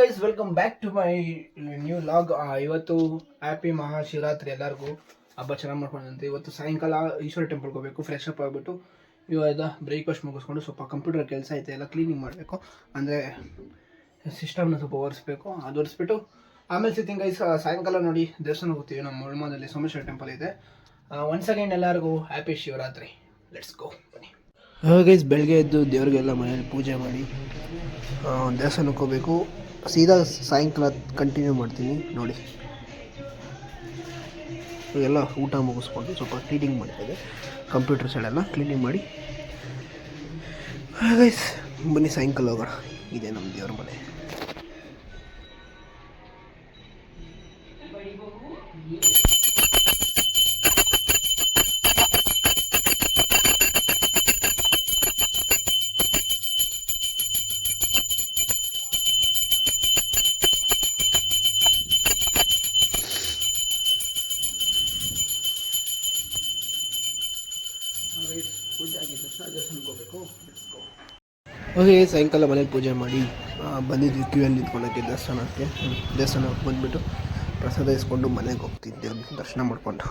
Guys, welcome back to my new vlog. ಇವತ್ತು happy Mahashivratri ಎಲ್ಲರಿಗೂ. ಹಬ್ಬ ಚೆನ್ನಾಗಿ ಮಾಡ್ಕೊಂಡಂತೆ. ಇವತ್ತು ಸಾಯಂಕಾಲ ಈಶ್ವರ ಟೆಂಪಲ್ಗೆ ಹೋಗಬೇಕು. ಫ್ರೆಶ್ ಅಪ್ ಆಗಿಬಿಟ್ಟು ಇವಾಗ ಬ್ರೇಕ್ಫಾಸ್ಟ್ ಮುಗಿಸ್ಕೊಂಡು ಸ್ವಲ್ಪ ಕಂಪ್ಯೂಟರ್ ಕೆಲಸ ಐತೆ, ಎಲ್ಲ ಕ್ಲೀನಿಂಗ್ ಮಾಡಬೇಕು. ಅಂದರೆ ಸಿಸ್ಟಮ್ನ ಸ್ವಲ್ಪ ಒರೆಸ್ಬೇಕು. ಅದು ಒರೆಸ್ಬಿಟ್ಟು ಆಮೇಲೆ ಸಿಗ್ತೀನಿ ಗೈಸ್. ಸಾಯಂಕಾಲ ನೋಡಿ ದೇವಸ್ಥಾನ ಹೋಗ್ತೀವಿ. ನಮ್ಮ ಮುಳ್ಮಾದಲ್ಲಿ ಸೋಮೇಶ್ವರ ಟೆಂಪಲ್ ಇದೆ. ಒನ್ಸ್ ಅಗೈನ್ ಎಲ್ಲರಿಗೂ ಹ್ಯಾಪಿ ಶಿವರಾತ್ರಿ. ಲೆಟ್ಸ್ ಗೋ, ಬನ್ನಿ. ಗೈಸ್, ಬೆಳಗ್ಗೆ ಎದ್ದು ದೇವ್ರಿಗೆಲ್ಲ ಮನೆಯಲ್ಲಿ ಪೂಜೆ ಮಾಡಿ ದೇವಸ್ಥಾನಕ್ಕೆ ಹೋಗಬೇಕು. ಸೀದಾ ಸಾಯಂಕಾಲ ಕಂಟಿನ್ಯೂ ಮಾಡ್ತೀನಿ ನೋಡಿ. ಎಲ್ಲ ಊಟ ಮುಗಿಸ್ಕೊಂಡು ಸ್ವಲ್ಪ ಕ್ಲೀನಿಂಗ್ ಮಾಡ್ತಾಯಿದ್ದೆ. ಕಂಪ್ಯೂಟರ್ ಸೈಡೆಲ್ಲ ಕ್ಲೀನಿಂಗ್ ಮಾಡಿ ಗೈಸ್ ಬನ್ನಿ ಸಾಯಂಕಾಲ ಹೋಗೋಣ. ಇದೆ ನಮ್ಮ ದೇವ್ರ ಮನೆ. ಪೂಜೆ ಆಗಿದ್ದ ತಕ್ಷಣ ದೇವಸ್ಥಾನಕ್ಕೆ ಹೋಗಬೇಕು. ಹೋಗಿ ಸಾಯಂಕಾಲ ಮನೇಲಿ ಪೂಜೆ ಮಾಡಿ ಬಂದಿದ್ವಿ ಕ್ಯೂಯಲ್ಲಿ ನಿಂತ್ಕೊಳ್ಳೋಕ್ಕೆ ದೇವಸ್ಥಾನಕ್ಕೆ ಬಂದುಬಿಟ್ಟು ಪ್ರಸಾದ ಇಸ್ಕೊಂಡು ಮನೆಗೆ ಹೋಗ್ತಿದ್ದೇವೆ ದರ್ಶನ ಮಾಡಿಕೊಂಡು.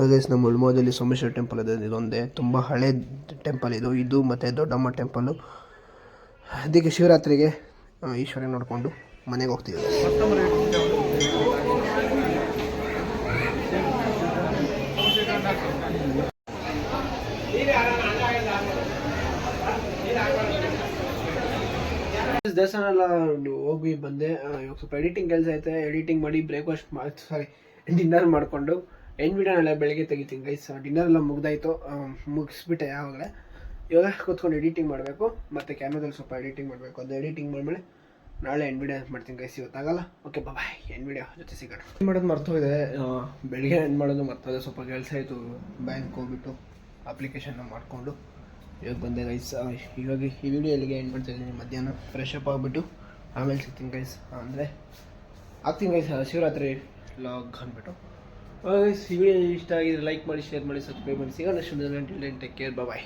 ಗೈಸ್, ನಮ್ಮ ಮುಳ್ಮೋದಲ್ಲಿ ಸೋಮೇಶ್ವರ ಟೆಂಪಲ್ ಇದೆ. ಇದೊಂದೇ ತುಂಬ ಹಳೆ ಟೆಂಪಲ್ ಇದು ಮತ್ತು ದೊಡ್ಡಮ್ಮ ಟೆಂಪಲ್ಲು. ಅದಕ್ಕೆ ಶಿವರಾತ್ರಿಗೆ ಈಶ್ವರ ನೋಡಿಕೊಂಡು ಮನೆಗೆ ಹೋಗ್ತೀವಿ. ದೇವಸ್ಥಾನ ಎಲ್ಲ ಹೋಗಿ ಬಂದೆ. ಇವಾಗ ಸ್ವಲ್ಪ ಎಡಿಟಿಂಗ್ ಕೆಲಸ ಐತೆ. ಎಡಿಟಿಂಗ್ ಮಾಡಿ ಡಿನ್ನರ್ ಮಾಡಿಕೊಂಡು ವಿಡಿಯೋನೆಲ್ಲ ಬೆಳಗ್ಗೆ ತೆಗಿತೀನಿ ಗೈಸ್. ಡಿನ್ನರ್ ಎಲ್ಲ ಮುಗ್ದಾಯಿತು, ಮುಗಿಸ್ಬಿಟ್ಟೆ ಯಾವಾಗಲೇ. ಇವಾಗ ಕೂತ್ಕೊಂಡು ಎಡಿಟಿಂಗ್ ಮಾಡಬೇಕು. ಮತ್ತು ಕ್ಯಾಮ್ರಾದಲ್ಲಿ ಸ್ವಲ್ಪ ಎಡಿಟಿಂಗ್ ಮಾಡಬೇಕು. ಅದು ಎಡಿಟಿಂಗ್ ಮಾಡಿದ್ಮೇಲೆ ನಾಳೆ ವಿಡಿಯೋ ಮಾಡ್ತೀನಿ ಗೈಸ್. ಇವತ್ತಾಗಲ್ಲ. ಓಕೆ, ಬಾಯ್. ವಿಡಿಯೋ ಜೊತೆ ಸಿಗೋಣ. ಮಾಡೋದು ಮರ್ತೋಗಿದೆ. ಬೆಳಗ್ಗೆ ಮಾಡೋದು ಮರ್ತೋದೆ. ಸ್ವಲ್ಪ ಕೆಲಸ ಆಯಿತು. ಬ್ಯಾಂಕ್ ಹೋಗ್ಬಿಟ್ಟು ಅಪ್ಲಿಕೇಶನ್ನ ಮಾಡಿಕೊಂಡು ಇವಾಗ ಬಂದೆ ಗೈಸ್. ಇವಾಗ ಈ ವಿಡಿಯೋ ಎಲ್ಲಿಗೆ ಮಾಡ್ತಾಯಿದ್ದೀನಿ. ಮಧ್ಯಾಹ್ನ ಫ್ರೆಶ್ ಅಪ್ ಆಗಿಬಿಟ್ಟು ಆಮೇಲೆ ಸಿಗ್ತೀನಿ ಗೈಸ್. ಅಂದರೆ ಆಗ್ತೀನಿ ಗೈಸ್ ಶಿವರಾತ್ರಿ ಲಾಗ್ ಅಂದ್ಬಿಟ್ಟು. ಈ ವಿಡಿಯೋ ಇಷ್ಟ ಆಗಿದ್ರೆ ಲೈಕ್ ಮಾಡಿ, ಶೇರ್ ಮಾಡಿ, ಸಬ್ಸ್ಕ್ರೈಬ್ ಮಾಡಿ. ಸಿಗೋಣ. ಟೇಕ್ ಕೇರ್, ಬಾಯ್.